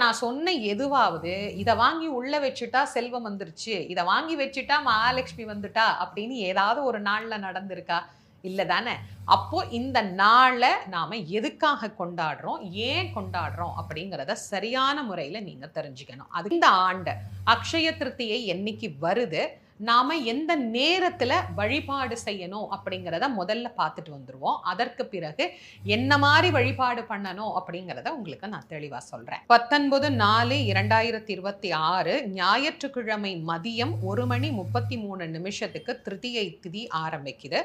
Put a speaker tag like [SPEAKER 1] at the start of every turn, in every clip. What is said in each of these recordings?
[SPEAKER 1] நான் சொன்ன எதுவாவது, இத வாங்கி உள்ள வச்சுட்டா செல்வம் வந்துருச்சு, இத வாங்கி வச்சுட்டா மகாலட்சுமி வந்துட்டா அப்படின்னு ஏதாவது ஒரு நாள்ல நடந்திருக்கா? இல்ல தானே! அப்போ இந்த நாள நாம எதுக்காக கொண்டாடுறோம்? ஏன் கொண்டாடுறோம்? அப்படிங்கிறத சரியான முறையில நீங்க தெரிஞ்சுக்கணும். அது இந்த ஆண்டு அக்ஷய திருத்தியை என்னைக்கு வருது? நாம எந்த நேரத்துல வழிபாடு செய்யணும் அப்படிங்கிறத முதல்ல பார்த்துட்டு வந்துருவோம். அதற்கு பிறகு என்ன மாரி வழிபாடு பண்ணணும் அப்படிங்கிறத உங்களுக்கு நான் தெளிவா சொல்றேன். 19/4/2026 ஞாயிற்றுக்கிழமை மதியம் 1 மணி 33 நிமிஷத்துக்கு திருதியை திதி ஆரம்பிக்குது.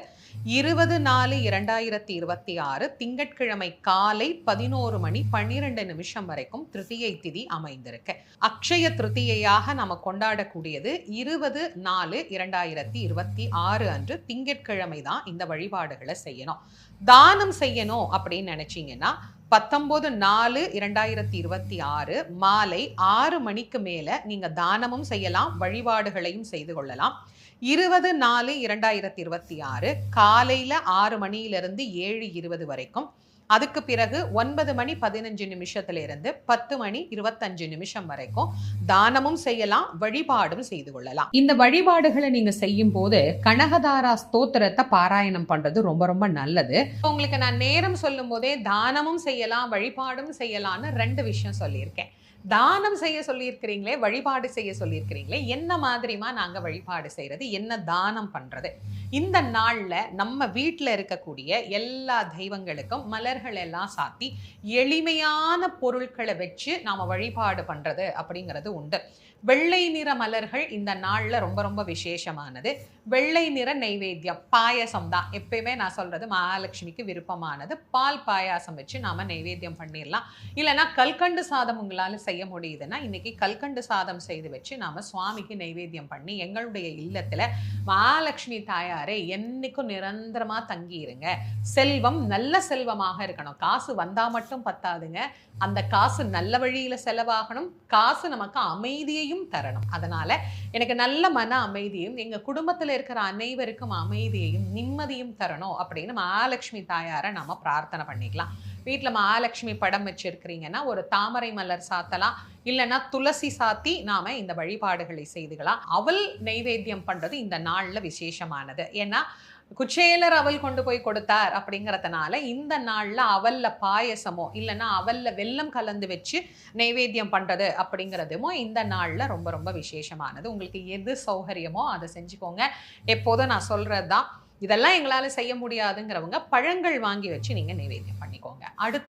[SPEAKER 1] 20/4/2026 திங்கட்கிழமை காலை 11 மணி 12 நிமிஷம் வரைக்கும் திருதியை திதி அமைந்திருக்கு. அக்ஷய திருத்தியையாக நாம கொண்டாடக்கூடியது 20/4/2026 அன்று திங்கட்கிழமை தான் இந்த வழிபாடுகளை செய்யணும். தானம் செய்யணும் அப்படின்னு நினைச்சீங்கன்னா 19/4/2026 மாலை 6 மணிக்கு மேல நீங்க தானமும் செய்யலாம், வழிபாடுகளையும் செய்து கொள்ளலாம். 20/4/2026 காலையில 6 மணியிலிருந்து 7:20 வரைக்கும், அதுக்கு பிறகு 9 மணி 15 நிமிஷத்திலிருந்து 10 மணி 25 நிமிஷம் வரைக்கும் தானமும் செய்யலாம், வழிபாடும் செய்து கொள்ளலாம். இந்த வழிபாடுகளை நீங்க செய்யும் போது கனகதாரா ஸ்தோத்திரத்தை பாராயணம் பண்றது ரொம்ப ரொம்ப நல்லது. உங்களுக்கு நான் நேரம் சொல்லும் போதே தானமும் செய்யலாம், வழிபாடும் செய்யலாம்னு 2 விஷயம் சொல்லியிருக்கேன். தானம் செய்ய சொல்லியிருக்கிறீங்களே, வழிபாடு செய்ய சொல்லியிருக்கிறீங்களே, என்ன மாதிரிமா நாங்க வழிபாடு செய்யறது, என்ன தானம் பண்றது? இந்த நாள்ல நம்ம வீட்டில் இருக்கக்கூடிய எல்லா தெய்வங்களுக்கும் மலர்கள் எல்லாம் சாத்தி எளிமையான பொருட்களை வச்சு நாம வழிபாடு பண்றது அப்படிங்கிறது உண்டு. வெள்ளை நிற மலர்கள் இந்த நாள்ல ரொம்ப ரொம்ப விசேஷமானது. வெள்ளை நிற நெய்வேத்தியம் பாயசம் தான் எப்பயுமே நான் சொல்றது மகாலட்சுமிக்கு விருப்பமானது. பால் பாயாசம் வச்சு நாம நெய்வேத்தியம் பண்ணிடலாம். இல்லைன்னா கல்கண்டு சாதம் உங்களால செய்ய முடியுதுன்னா இன்னைக்கு கல்கண்டு சாதம் செய்து வச்சு நாம சுவாமிக்கு நெய்வேத்தியம் பண்ணி எங்களுடைய இல்லத்துல மகாலட்சுமி தாயாரே என்னைக்கும் நிரந்தரமா தங்கி இருங்க, செல்வம் நல்ல செல்வமாக இருக்கணும், காசு வந்தா மட்டும் பத்தாதுங்க, அந்த காசு நல்ல வழியில செலவாகணும், காசு நமக்கு அமைதியையும் தரணும், அதனால எனக்கு நல்ல மன அமைதியும் எங்க குடும்பத்துல இருக்கிற அனைவருக்கும் அமைதியையும் நிம்மதியும் தரணும் அப்படின்னு மகாலட்சுமி தாயார நாம பிரார்த்தனை பண்ணிக்கலாம். வீட்டுல மகாலட்சுமி படம் வச்சிருக்கிறீங்கன்னா ஒரு தாமரை மலர் சாத்தலாம், இல்லைன்னா துளசி சாத்தி நாம இந்த வழிபாடுகளை செய்துக்கலாம். அவல் நெய்வேத்தியம் பண்றது இந்த நாள்ல விசேஷமானது. ஏன்னா குச்சேலர் அவல் கொண்டு போய் கொடுத்தார் அப்படிங்கிறதுனால இந்த நாள்ல அவல்ல பாயசமோ இல்லைன்னா அவல்ல வெல்லம் கலந்து வச்சு நெய்வேத்தியம் பண்றது அப்படிங்கிறதுமோ இந்த நாள்ல ரொம்ப ரொம்ப விசேஷமானது. உங்களுக்கு எது சௌகரியமோ அதை செஞ்சுக்கோங்க. எப்போதும் நான் சொல்றதுதான், இதெல்லாம் எங்களால செய்ய முடியாதுங்கிறவங்க பழங்கள் வாங்கி வச்சு நீங்க நெய்வேத்தியம் பண்ணிக்கோங்க. அடுத்து